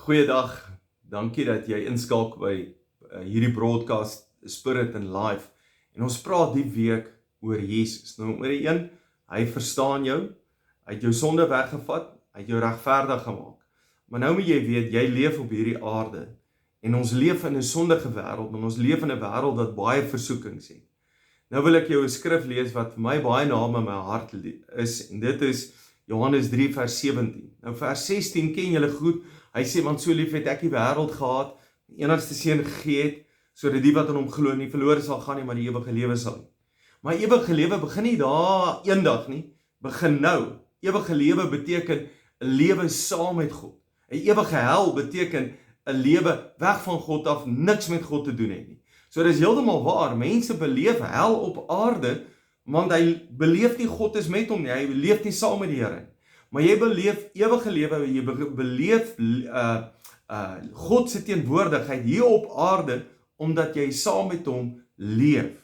Goeiedag, dankie dat jy inskakel by hierdie broadcast Spirit and Life. En ons praat die week oor Jesus. Nou nommer 1, hy verstaan jou, hy het jou sonde weggevat, hy het jou regverdig gemaak. Maar nou moet jy weet, jy leef op hierdie aarde en ons leef in 'n sondige wêreld, en ons leef in 'n wêreld wat baie versoekings het. Nou wil ek jou 'n skrif lees wat vir my baie naby aan my hart is, en dit is Johannes 3 vers 17. Nou vers 16 ken julle goed. Hy sê, want so lief het ek die wêreld gehad, die enigste seun gegee het, sodat die wat in hom glo nie verlore sal gaan nie, maar die ewige lewe sal hê. Maar ewige lewe begin nie daar eendag nie, begin nou. Ewige lewe beteken 'n lewe saam met God. 'n Ewige hel beteken 'n lewe weg van God af, niks met God te doen het nie. So dis heeltemal waar, mense beleef hel op aarde, want hy beleef nie God is met hom nie, hy leef nie saam met die Here nie. Maar jy beleef ewige lewe, jy beleef God se teenwoordigheid hier op aarde, omdat jy saam met hom leef.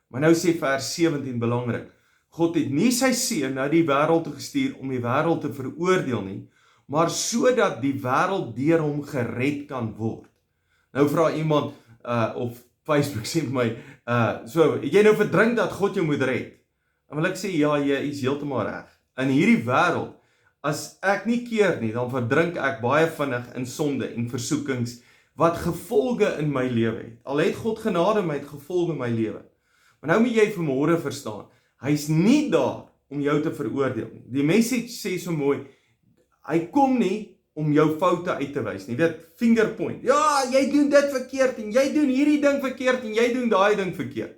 Maar nou sê vers 17 belangrik, God het nie sy seun na die wêreld toe gestuur om die wêreld te veroordeel nie, maar sodat die wêreld deur hom gered kan word. Nou vra iemand op Facebook sê my, so, het jy nou verdrink dat God jou moet red? En wil ek sê, ja, jy is heeltemal reg. In hierdie wêreld, as ek nie keer nie, dan verdrink ek baie vinnig in sonde en versoekings, wat gevolge in my lewe het. Al het God genade my, het gevolge in my lewe. Maar nou moet jy vanmôre verstaan, hy is nie daar om jou te veroordeel nie. Die message sê so mooi, hy kom nie om jou foute uit te wys nie. Jy weet, fingerpoint. Ja, jy doen dit verkeerd, en jy doen hierdie ding verkeerd, en jy doen daai ding verkeerd.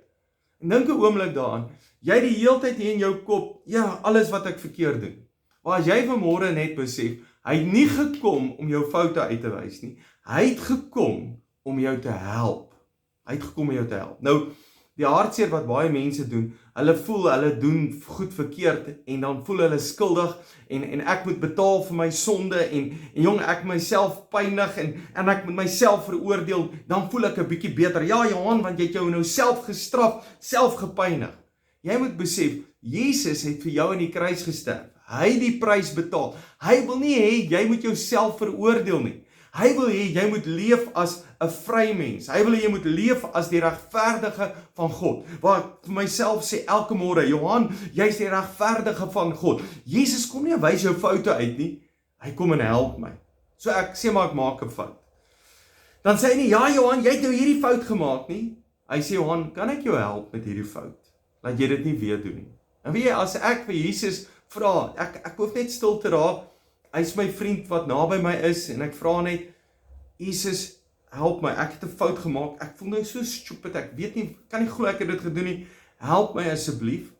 En dink 'n oomblik daaraan, jy die heeltyd hier in jou kop, ja, alles wat ek verkeerd doen. Maar as jy vanmôre net besef, hy het nie gekom om jou foute uit te wys nie, hy het gekom om jou te help. Hy het gekom om jou te help. Nou, die hartseer wat baie mense doen, hulle voel hulle doen goed verkeerd, en dan voel hulle skuldig, en ek moet betaal vir my sonde, en jong, ek myself pynig, en ek moet myself veroordeel, dan voel ek 'n bietjie beter. Ja, Johan, want jy het jou nou self gestraf, self gepynig. Jy moet besef, Jesus het vir jou aan die kruis gesterf. Hy het die prys betaal. Hy wil nie hê jy moet jouself veroordeel nie. Hy wil hê jy moet leef as 'n vry mens. Hy wil hê jy moet leef as die regverdige van God. Waar ek vir myself sê elke môre, Johan, jy's die regverdige van God. Jesus kom nie en wys jou foute uit nie. Hy kom en help my. So ek sê maar ek maak 'n fout. Dan sê hy nie, ja Johan, jy het nou hierdie fout gemaak nie. Hy sê, Johan, kan ek jou help met hierdie fout? Laat jy dit nie weer doen nie. En weet jy, as ek vir Jesus vra, ek hoef net stil te raak, hy is my vriend wat naby my is, en ek vra net, Jesus, help my, ek het 'n fout gemaak, ek voel nou so stupid, ek weet nie, kan nie glo ek het dit gedoen nie, help my asseblief,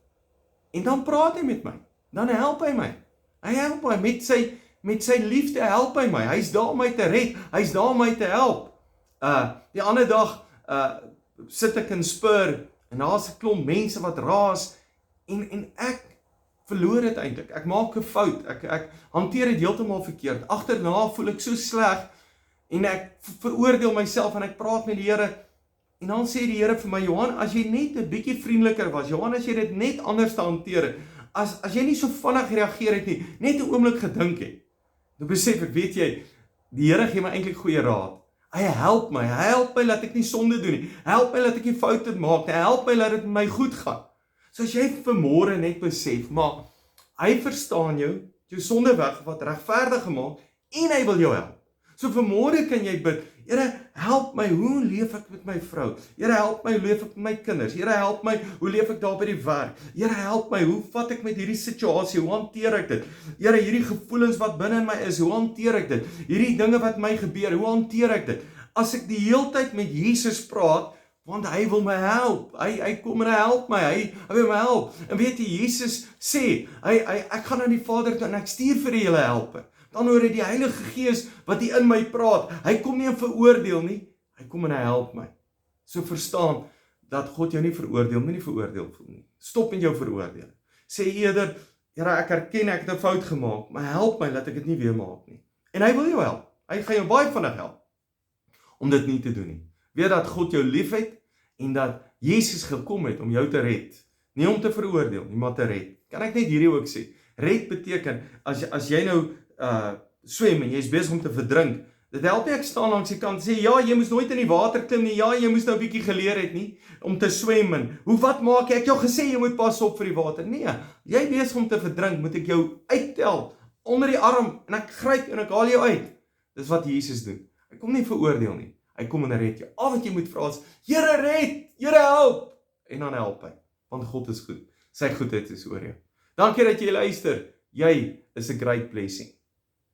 en dan praat hy met my, dan help hy my, hy help my, met sy liefde help hy my, hy is daar om my te red, hy is daar om my te help. Die ander dag, sit ek in Spur, en daar is 'n klomp mense wat raas, en ek verloor dit eintlik. Ek maak 'n fout. Ek hanteer dit heeltemal verkeerd. Agterna voel ek so sleg en ek veroordeel myself en ek praat met die Here. En dan sê die Here vir my, Johan, as jy net 'n bietjie vriendeliker was, Johan, as jy dit net anders te hanteer het, as jy nie so vinnig reageer het nie, net 'n oomblik gedink het. Dan besef ek, weet jy, die Here gee my eintlik goeie raad. Hy help my laat ek nie sonde doen nie. Hy help my laat ek nie foute maak nie. Hy help my laat dit met my goed gaan. So as jy vanmôre net besef, maar hy verstaan jou sonde weggevat, regverdig gemaak, en hy wil jou help. So vanmôre kan jy bid, Here, help my, hoe leef ek met my vrou? Here, help my, hoe leef ek met my kinders? Here, help my, hoe leef ek daar by die werk? Here, help my, hoe vat ek met hierdie situasie? Hoe hanteer ek dit? Here, hierdie gevoelens wat binne in my is, hoe hanteer ek dit? Hierdie dinge wat my gebeur, hoe hanteer ek dit? As ek die heeltyd met Jesus praat, want hy wil my help, hy kom en hy help my, hy wil my help, en weet jy, Jesus sê, ek gaan na die Vader toe, en ek stuur vir julle helper, dan hoor hy die Heilige Gees, wat hy in my praat, hy kom nie en veroordeel nie, hy kom en hy help my. So verstaan, dat God jou nie veroordeel, nie veroordeel voel nie, stop in jou veroordeel, sê eerder, Here, ek erken ek het 'n fout gemaak, maar help my, dat ek dit nie weer maak nie, en hy wil jou help, hy gaan jou baie vinnig help, om dit nie te doen nie. Weet dat God jou lief het, en dat Jesus gekom het om jou te red. Nie om te veroordeel, nie, maar te red. Kan ek net hierdie ook sê? Red beteken, as jy nou swem en jy is besig om te verdrink, Dit help nie ek staan langs die kant en sê, ja, jy moes nooit in die water klim nie, ja, jy moes nou 'n bietjie geleer het nie, om te swem en, wat maak ek jou gesê, jy moet pas op vir die water. Nee, jy besig om te verdrink, moet ek jou uittel, onder die arm, en ek gryp en ek haal jou uit. Dis wat Jesus doen. Hy kom nie veroordeel nie, hy kom en red jou. Al wat jy moet vra is, Here red, Here help, en dan help hy, want God is goed, sy goedheid is oor jou. Dankie dat jy luister, jy is 'n great blessing.